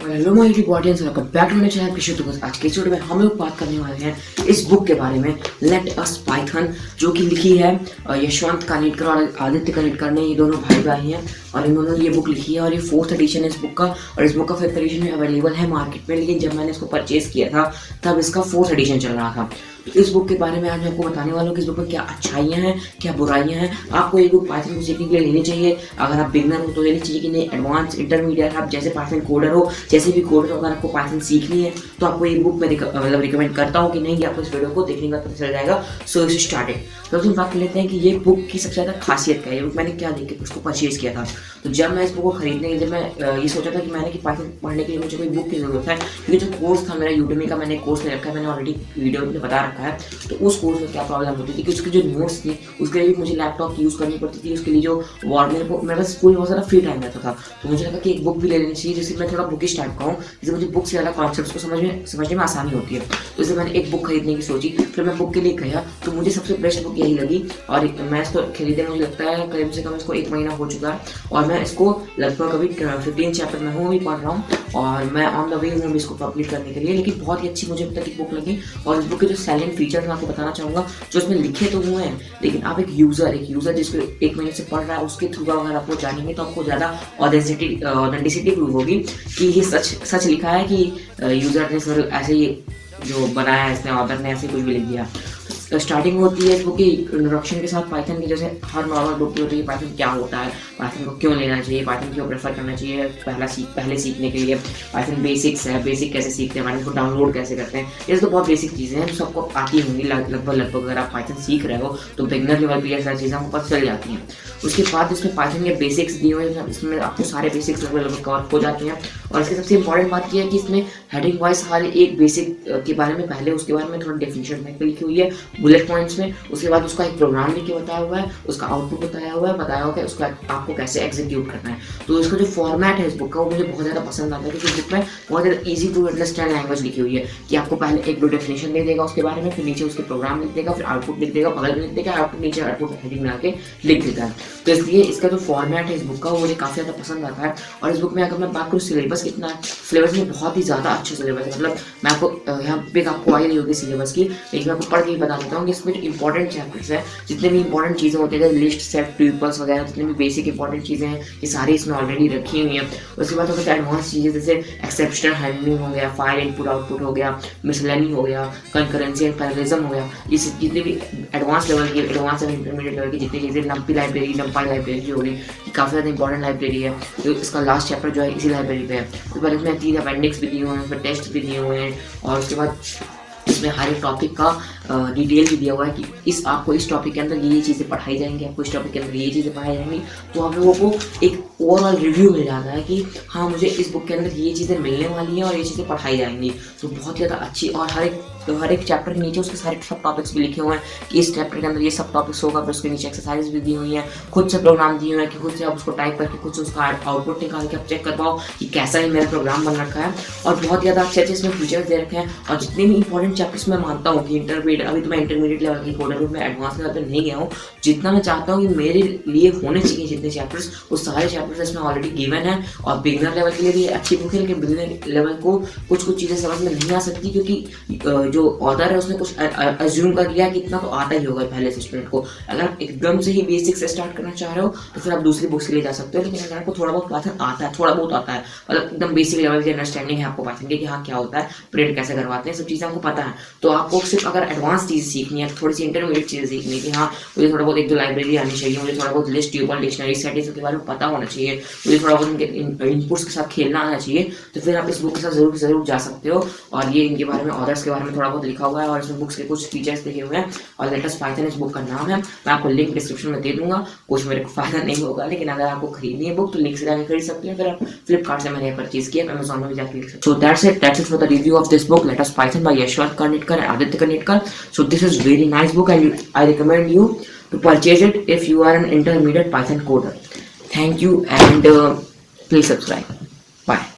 Hello my YouTube audience, welcome back to my channel कृषि तुगस। आज के वीडियो में हम लोग बात करने वाले हैं इस बुक के बारे में, लेट अस पाइथन, जो कि लिखी है यशवंत कानिटकर और आदित्य कानिटकर ने। ये दोनों भाई भाई हैं और इन्होंने ये बुक लिखी है और ये 4th एडिशन है इस बुक का। और इस बुक का 5th एडिशन में अवेलेबल है मार्केट में, लेकिन जब मैंने इसको परचेज किया था तब इसका 4th एडिशन चल रहा था। तो इस बुक के बारे में आज मैं आपको बताने वाला हूँ कि इस बुक में क्या अच्छाइयाँ हैं, क्या बुराइयाँ हैं। आपको ये बुक पाइथन को सीखने के लिए लेनी चाहिए। अगर आप बिगनर हो तो लेनी चाहिए कि नहीं, एडवांस, इंटरमीडिएट, आप जैसे पाइथन कोडर हो, जैसे भी कोडर हो, अगर आपको पाइथन सीखनी है तो आपको ये बुक मैं मतलब रिकमेंड करता हूँ कि नहीं, आपको इस वीडियो को देखने का पता चल जाएगा। सो इस स्टार्टेड तो हम बात कर लेते हैं कि ये बुक की सबसे ज़्यादा खासियत क्या है। ये बुक मैंने क्या देख के उसको परचेज किया था। तो जब मैं इस बुक को खरीदने के, जब मैं ये सोचा था कि मैंने कि पाइथन पढ़ने के लिए मुझे कोई बुक की ज़रूरत है, क्योंकि जो कोर्स था मेरा यूट्यूब का, मैंने कोर्स ले रखा है, मैंने ऑलरेडी वीडियो में बता रखा है। तो उस कोर्स में क्या प्रॉब्लम होती थी कि उसके जो नोट्स थे उसके लिए भी मुझे लैपटॉप यूज़ करनी पड़ती थी। उसके लिए जो मेरे पास स्कूल में बहुत ज़्यादा फ्री टाइम रहता था, तो मुझे लगा कि एक बुक भी ले लेनी चाहिए जिससे मैं थोड़ा बुकिश टाइप का हूँ, जिससे मुझे बुक से ज़्यादा कॉन्सेप्ट्स को समझने में आसानी होती है। तो इसलिए मैंने एक बुक खरीदने की सोची। फिर मैं बुक के लिए गया तो मुझे सबसे बेस्ट बुक यही लगी और मैं इसको खरीदे, मुझे लगता है करीब से कम इसको 1 महीना हो चुका है और मैं इसको लगभग अभी 15 चैप्टर में हूँ, अभी पढ़ रहा हूँ और मैं ऑन द वे हूँ इसको कंप्लीट करने के लिए। लेकिन बहुत ही अच्छी मुझे अब तक बुक लगी। और इस बुक के जो सेलिंग फीचर्स मैं आपको बताना चाहूँगा, जो इसमें लिखे तो हुए हैं, लेकिन आप एक यूज़र जिसको 1 महीने से पढ़ रहा है उसके थ्रू अगर आपको जानेंगे तो आपको ज़्यादा ऑथेंटिसिटी प्रूव होगी कि ये सच लिखा है कि यूज़र ने ऐसे ही जो बनाया है, इसने ऑथर ने ऐसे कुछ भी लिख दिया। स्टार्टिंग होती है इस बुक की इंट्रोडक्शन के साथ पाइथन की, जैसे हर नॉर्मल बुक की होती है। पाइथन क्या होता है, पाइथन को क्यों लेना चाहिए, पाइथन क्यों प्रेफर करना चाहिए पहले सीखने के लिए, पाइथन बेसिक्स है, बेसिक कैसे सीखते हैं, पाइथन को डाउनलोड कैसे करते हैं। ये तो बहुत बेसिक चीज़ें हैं जो सबको आती होंगी लगभग। अगर आप पाइथन सीख रहे हो तो बिगनर लेवल पर ये सारी चीज़ें आपको पता चल जाती हैं। उसके बाद इसमें पाइथन के बेसिक्स दिए हुए हैं, इसमें आपको सारे बेसिक्स लगभग कवर हो जाते हैं। और इसकी सबसे इंपॉर्टेंट बात यह है कि इसमें हेडिंग वाइज हर एक बेसिक के बारे में पहले, उसके बारे में थोड़ा डेफिनेशन टाइप लिखी हुई है बुलेट पॉइंट्स में। उसके बाद उसका एक प्रोग्राम लिख के बताया हुआ है, उसका आउटपुट बताया हुआ है उसका आपको कैसे एग्जीक्यूट करना है। तो इसका जो फॉर्मेट है इस बुक का वो मुझे बहुत ज़्यादा पसंद आता है, क्योंकि बुक में बहुत ज़्यादा ईजी टू अंडरस्टैंड लैंग्वेज लिखी हुई है कि आपको पहले 1-2 डेफिनेशन दे देगा उसके बारे में, फिर नीचे उसके प्रोग्राम लिख देगा, फिर आउटपुट लिख देगा, बगल में लिख देगा, आउटपुट नीचे आउटपुट हेडिंग बना के लिख देता है। तो इसलिए इसका जो फॉर्मेट है इस बुक का वो मुझे काफ़ी ज़्यादा पसंद आता है। और इस बुक में अगर मैं बात करूँ सिलेबस कितना है, सिलेबस में बहुत ही ज़्यादा अच्छा सिलेबस है। मतलब मैं आपको यहाँ पे आपको आई नहीं होगी सिलेबस की, लेकिन मैं आपको पढ़ के ही बता देता हूँ कि इसमें जो इंपॉर्टेंट चैप्टर्स है, जितने भी इंपॉर्टेंट चीज़ें होती है, लिस्ट, सेट, ट्रिपल्स वगैरह, जितने भी बेसिक इंपॉर्टेंट चीज़ें हैं, ये सारी इसमें ऑलरेडी रखी हुई हैं। उसके बाद होता है एडवांस चीज़ें, जैसे एक्सेप्शनल हैंडलिंग हो गया, फाइल इनपुट आउटपुट हो गया, मिसलेनी हो गया, कंकरेंसी एंड पैरेललिज्म हो गया। इस जितने भी एडवांस लेवल की, एडवांस एंड इंटरमीडिएट लेवल की जितनी चीज़ें, नंपी लाइब्रेरी होगी, ये काफ़ी ज़्यादा इंपॉर्टेंट लाइब्रेरी है। तो इसका लास्ट चैप्टर जो है इसी लाइब्रेरी पे है। तो पहले इसमें 3 अपेंडिक्स भी दिए हुए हैं, उसमें टेस्ट भी दिए हुए हैं और उसके बाद इसमें हर एक टॉपिक का डिटेल भी दिया हुआ है कि आपको इस टॉपिक के अंदर ये चीज़ें पढ़ाई जाएंगी, आपको इस टॉपिक के अंदर ये चीज़ें पढ़ाई जाएंगी। तो आप लोगों को एक ओवरऑल रिव्यू मिल जाता है कि हाँ, मुझे इस बुक के अंदर ये चीज़ें मिलने वाली हैं और ये चीज़ें पढ़ाई जाएंगी। तो बहुत ज़्यादा अच्छी, और हर एक चैप्टर के नीचे उसके सारे सब टॉपिक्स भी लिखे हुए हैं कि इस चैप्टर के अंदर ये सब टॉपिक्स होगा। फिर उसके नीचे एक्सरसाइज भी दी हुई हैं, खुद से प्रोग्राम दिए हुए हैं कि खुद से आप उसको टाइप करके खुद से उसका आउटपुट निकाल के आप चेक कर पाओ कि कैसा ही मेरा प्रोग्राम बन रखा है। और बहुत ज़्यादा अच्छे इसमें फीचर्स दे रखे हैं। और जितने भी इंपॉर्टेंट चैप्टर्स मैं मानता हूँ कि अभी तो मैं इंटरमीडिएट लेवल की कोडर हूँ, मैं एडवांस लेवल पर नहीं गया हूँ, जितना मैं चाहता हूँ कि मेरे लिए होने चाहिए जितने चैप्टर्स, वो सारे चैप्टर्स इसमें ऑलरेडी गिवन है। और बिगनर लेवल के लिए भी अच्छी बुक है, लेकिन बिगनर लेवल को कुछ चीज़ें समझ में नहीं आ सकती, क्योंकि जो ऑथर है उसने कुछ अज्यूम कर लिया कि इतना तो आता ही होगा पहले से स्टूडेंट को। अगर आप एकदम से ही बेसिक से स्टार्ट करना चाह रहे हो तो फिर आप दूसरी बुक्स के लिए जा सकते हो। लेकिन अगर आपको थोड़ा बहुत पाइथन आता है, थोड़ा बहुत आता है, मतलब एकदम बेसिक लेवल की अंडरस्टैंडिंग है आपको पाइथन की कि हाँ क्या होता है, प्रिंट कैसे करवाते हैं, सब चीज़ें आपको पता है, तो आपको सिर्फ अगर एडवांस चीज़ सीखनी है, थोड़ी सी इंटरमीडिएट चीज़ें सीखनी है कि हाँ मुझे थोड़ा बहुत 1-2 लाइब्रेरी आनी चाहिए, मुझे थोड़ा बहुत लिस्ट, ट्यूपल, डिक्शनरी, सेट के बारे में पता होना चाहिए, मुझे थोड़ा बहुत इनके इनपुट्स के साथ खेलना आना चाहिए, तो फिर आप इस बुक के साथ जरूर जा सकते हो। और ये इनके बारे में, ऑथर्स के बारे में थोड़ा बहुत लिखा हुआ है और इसमें बुक्स के कुछ फीचर्स लिखे हुए हैं। और लेट अस पाइथन इस बुक का नाम है। मैं आपको लिंक डिस्क्रिप्शन में दे दूंगा। कुछ मेरे को फायदा नहीं होगा, लेकिन अगर आपको खरीदनी है बुक तो लिंक से जाकर खरीद सकते हैं। फिर आप फ्लिपकार्ट से मैंने परचेज किया, अमेजॉन में भी जाकर लिख सकते हो। So that's it for the review of this book, let us Python by Yashwant Kanitkar and Aditya Kanetkar. So this is very nice book and I recommend you to purchase it if you are an intermediate Python coder. Thank you and please subscribe. Bye.